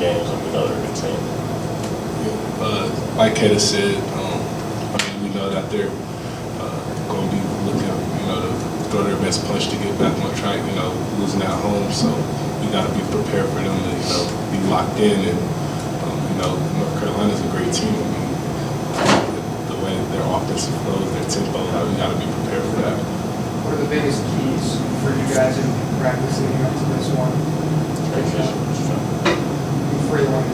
games, and we know they're a good team. Like Keita said, I mean, we know that they're going to be looking, to throw their best punch to get back on track, losing at home. So we got to be prepared for them to, be locked in. And, North Carolina's a great team. I mean, the way their offensive flows, their tempo, we got to be prepared for that. What are the biggest keys for you guys in practice leading up to this one? Before you want to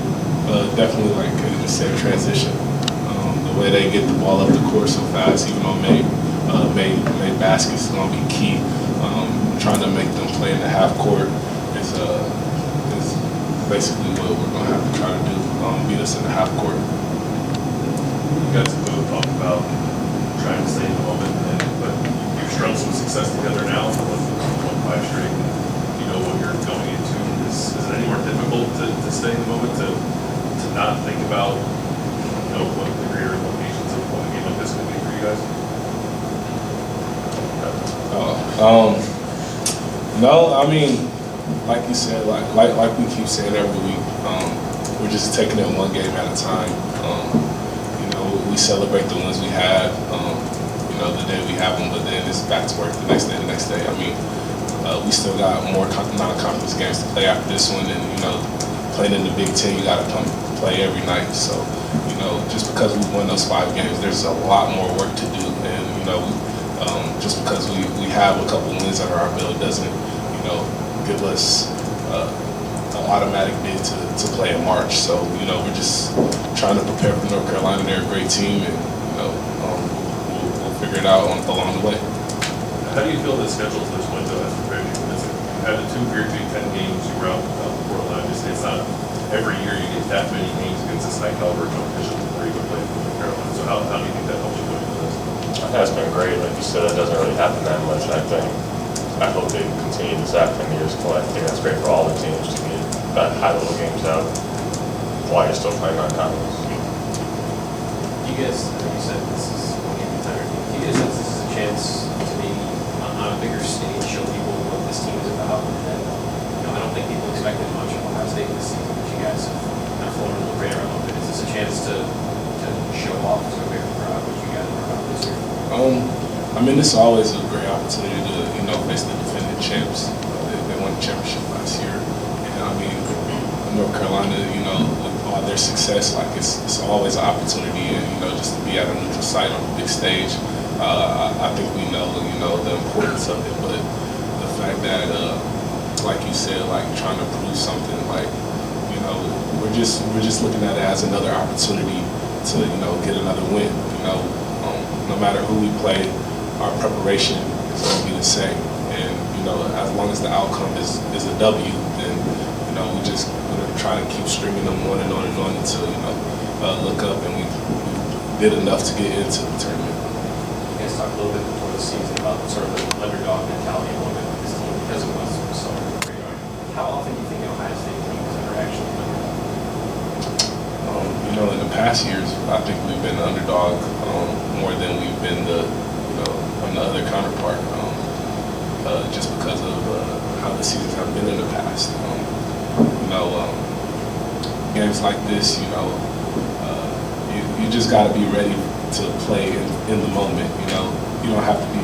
definitely, like I just said, transition. The way they get the ball up the court so fast, even on made baskets is going to be key. Trying to make them play in the half court is basically what we're going to have to try to do, beat us in the half court. You guys have both talked about trying to stay in the moment, but you've strung some success together now for one 5 straight. You know what you're going into. Is it any more difficult to stay in the moment, to not think about what the greater implications of what a game like this could be for you guys? No, I mean, like you said, like we keep saying every week, we're just taking it one game at a time. We celebrate the ones we have, the day we have them, but then it's back to work the next day. I mean, we still got more non-conference games to play after this one, and playing in the Big Ten, you got to come play every night. So, just because we won those 5 games, there's a lot more work to do, and just because we have a couple wins under our belt doesn't, give us an automatic bid to play in March. So, we're just trying to prepare for North Carolina. They're a great team, and we'll figure it out along the way. How do you feel the schedule to this point, though, has prepared you? You had the 2 Big Ten games you were out before the obviously it's not every year you get that many games against this high caliber competition where you can play for North Carolina. So how do you think that helps you go into this? That's been great. Like you said, it doesn't really happen that much. I hope they continue this after years. I think that's great for all the teams to get that high-level games out while you're still playing non-conference. You guys, you said this is one game at a time. Do you guys sense this is a chance to maybe on a bigger stage show people what this team is about? And I don't think people expected much of Ohio State this season, but you guys have kind of flown under the radar a little bit. Is this a chance to show off to a bigger crowd what you guys are about this year? I mean, it's always a great opportunity to, face the defending champs. They won the championship last year. And I mean, North Carolina, with all their success, it's always an opportunity, and, just to be at a neutral site on the big stage. I think we know, the importance of it, but the fact that, like you said, trying to prove something, we're just looking at it as another opportunity to, get another win. No matter who we play, our preparation is going to be the same. And, as long as the outcome is a W, then, we're going to try to keep stringing them on and on and on until, look up and we did enough to get into the tournament. You guys talked a little bit before the season about sort of the underdog mentality a little bit with this team because it was so under the radar. How often do you think Ohio State teams are actually underdog? In the past years, I think we've been the underdog more than we've been the other counterpart, just because of how the seasons have been in the past. Games like this, you just got to be ready to play in the moment. You don't have to be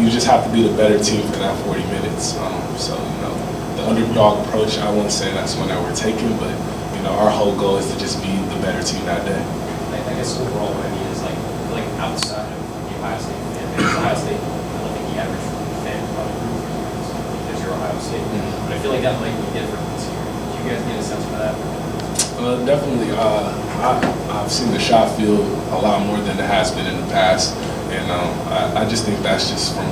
you just have to be the better team for that 40 minutes. So the underdog approach, I wouldn't say that's one that we're taking, but our whole goal is to just be the better team that day. I guess overall what I mean is like outside of the Ohio State fan base, Ohio State, I don't think the average fan probably root for you guys because you're Ohio State. But I feel like that might be different this year. Do you guys get a sense for that? Definitely. I've seen the shot field a lot more than it has been in the past, and I just think that's just from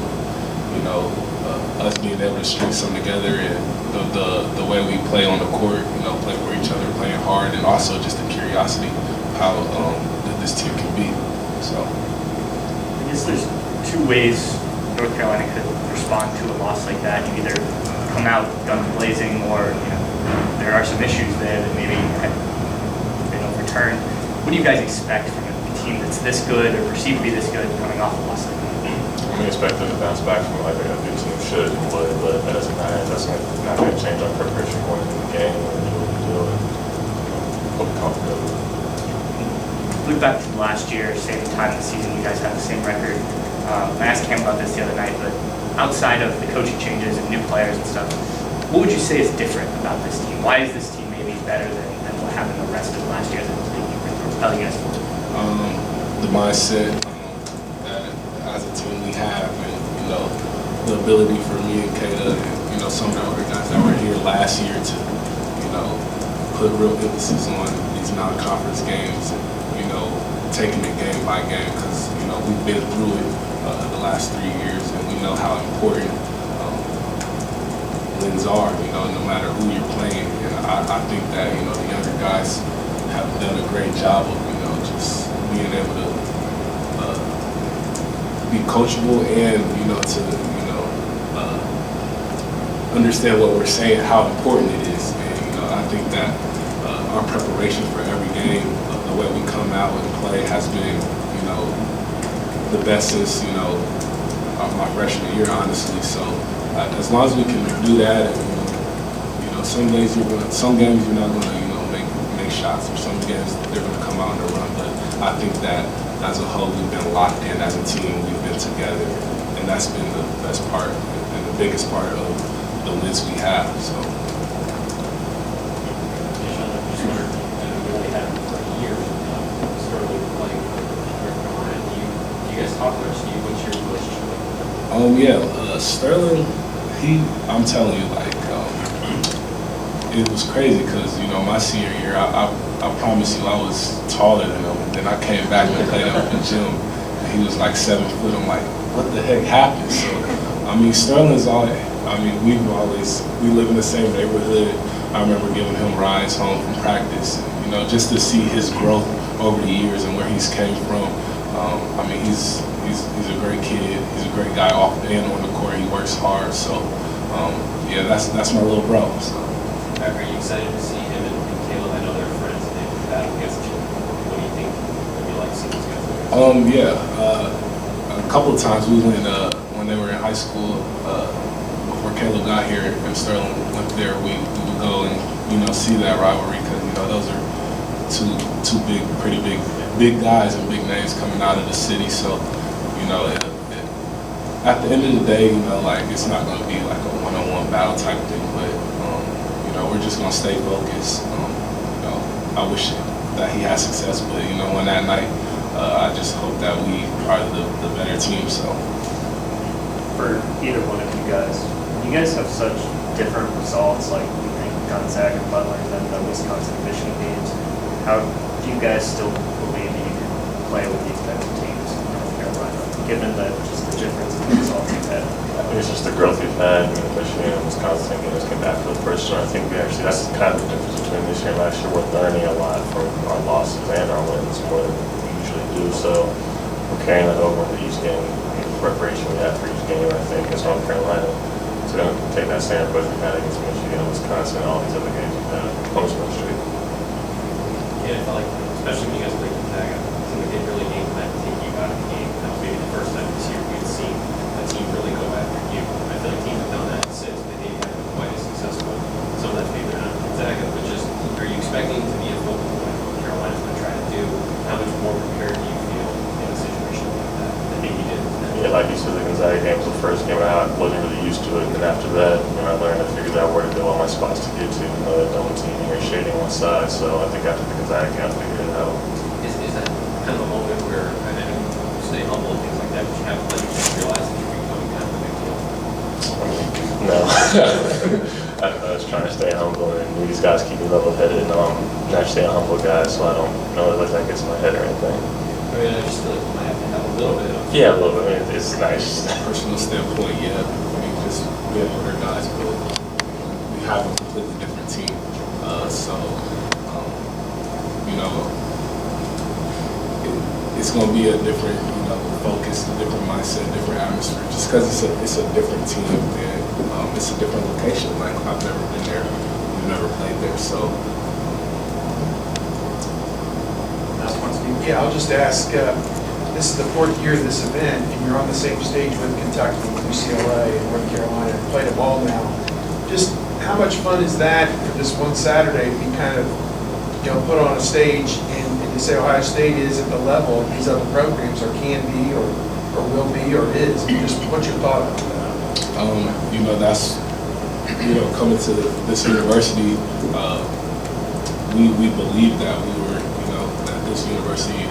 us being able to string some together and the way we play on the court, play for each other, playing hard, and also just the curiosity of how that this team can be. So I guess there's 2 ways North Carolina could respond to a loss like that. You either come out guns blazing, or there are some issues there that maybe they don't return. What do you guys expect from a team that's this good or perceived to be this good coming off a loss like that? We expect them to bounce back from like a good team should and would, but that doesn't matter. That's not going to change our preparation going into the game. We're going to do what we do. look back to last year, same time of the season, you guys had the same record. I asked Cam about this the other night, but outside of the coaching changes and new players and stuff, what would you say is different about this team? Why is this team maybe better than what happened the rest of last year that you can propel you guys forward? The mindset that as a team we have, and the ability for me and Keita and some of the other guys that were here last year to put real emphasis on these non-conference games and taking it game by game, because we've been through it the last 3 years and we know how important wins are, no matter who you're playing. And I think that the younger guys have done a great job of just being able to be coachable and to understand what we're saying, how important it is. And I think that our preparation for every game, the way we come out and play, has been the best since my freshman year, honestly. So as long as we can do that, and some games you're not gonna make shots, or some games they're gonna come out on the run. But I think that as a whole, we've been locked in as a team. We've been together, and that's been the best part and the biggest part of the wins we have. So. Jae'Sean, I just wondered, we only had him for a year, Sterling playing for North Carolina. Do you guys talk much? What's your relationship with him? Yeah, Sterling, I'm telling you, it was crazy because, my senior year, I promise you I was taller than him. And then I came back and played him in the gym, and he was like 7 foot. I'm like, what the heck happened? So, Sterling's we live in the same neighborhood. I remember giving him rides home from practice, and, just to see his growth over the years and where he's came from. He's a great kid. He's a great guy off and on the court. He works hard. So, yeah, that's my little bro. So. Are you excited to see him and Caleb? I know they're friends and they've battled against each other. What do you think would be like seeing these guys? Yeah, a couple of times we went when they were in high school. Before Caleb got here and Sterling went there, we would go and see that rivalry, because those are two pretty big guys and big names coming out of the city. So at the end of the day, it's not going to be like a one-on-one battle type thing, but we're just going to stay focused. I wish that he had success, but on that night, I just hope that we are the better team. So for either one of you guys have such different results, like we think Gonzaga and Butler and then the Wisconsin Michigan games. How do you guys still believe that you can play with these types of teams in North Carolina, given just the difference in the results you've had? I think it's just the growth we've had in Michigan and Wisconsin games came back for the first year. I think that's kind of the difference between this year and last year. We're learning a lot from our losses and our wins more than we usually do. So we're carrying that over into each game. The preparation we have for each game, I think, is North Carolina. It's going to take that same approach we've had against Michigan and Wisconsin and all these other games we've had on Spring Street. Yeah, I felt like, especially when you guys played Gonzaga, it seemed like they really game plan to take you out of the game. That was maybe the first time this year we had seen a team really go after you. I feel like teams have done that since, but they haven't been quite as successful. Some of that's maybe they're not Gonzaga, but just, are you expecting to be a focal point what Carolina's going to try to do? How much more prepared do you feel in a situation like that than maybe you did? Yeah, like you said, the Gonzaga game was the first game out. I wasn't really used to it. And then after that, I learned to figure out where to go, all my spots to get to, double teaming or shading one side. So I think after the Gonzaga game, I figured it out. Is that kind of a moment where, I know you stay humble and things like that, but you have to realize that you're becoming kind of a big deal? No. I was trying to stay humble, and these guys keep me level-headed, and I'm naturally a humble guy, so I don't let that get to my head or anything. I just feel like you might have to have a little bit of... Yeah, a little bit. It's nice. personal standpoint, yeah. Just being older guys, but we have a completely different team. It's going to be a different, focus, a different mindset, different atmosphere. Just because it's a different team and it's a different location. Like I've never been there, we've never played there, so. Yeah, I'll just ask, this is the 4th year of this event, and you're on the same stage with Kentucky, UCLA, and North Carolina, and played them all now. Just how much fun is that for this one Saturday to be kind of, put on a stage and They say Ohio State is at the level of these other programs, or can be, or will be, or is. Just what's your thought on that? You know, that's, you know, coming to this university, we believe that we were, you know, that this university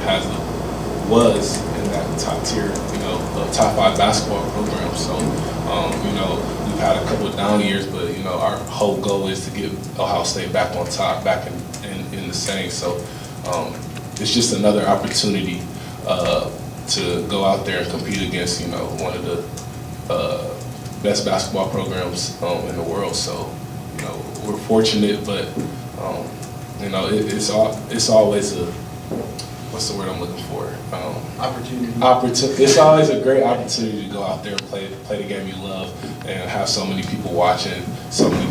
was in that top tier, you know, top 5 basketball program. So, you know, we've had a couple of down years, but, you know, our whole goal is to get Ohio State back on top, back in the same. So, it's just another opportunity to go out there and compete against, you know, one of the best basketball programs in the world. So, you know, we're fortunate, but you know, it's always a, what's the word I'm looking for? Opportunity. It's always a great opportunity to go out there and play the game you love, and have so many people watching, so many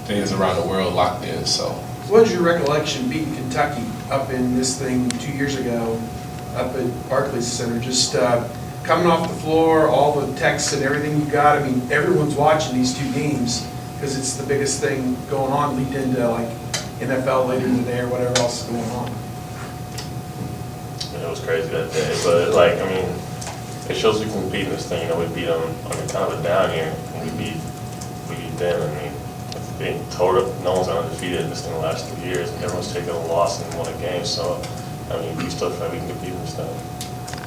fans around the world locked in. So, What was your recollection beating Kentucky up in this thing 2 years ago, up at Barclays Center? Just coming off the floor, all the texts and everything you got. I mean, everyone's watching these 2 games because it's the biggest thing going on, lead into like NFL later today or whatever else is going on. It was crazy that day, but like, I mean, it shows we can beat this thing. You know, we beat them on kind of a down year, and we beat them. I mean, it's being told up, no one's undefeated this in the last 2 years, and everyone's taken a loss and won a game. So, I mean, we still feel like we can compete in this thing.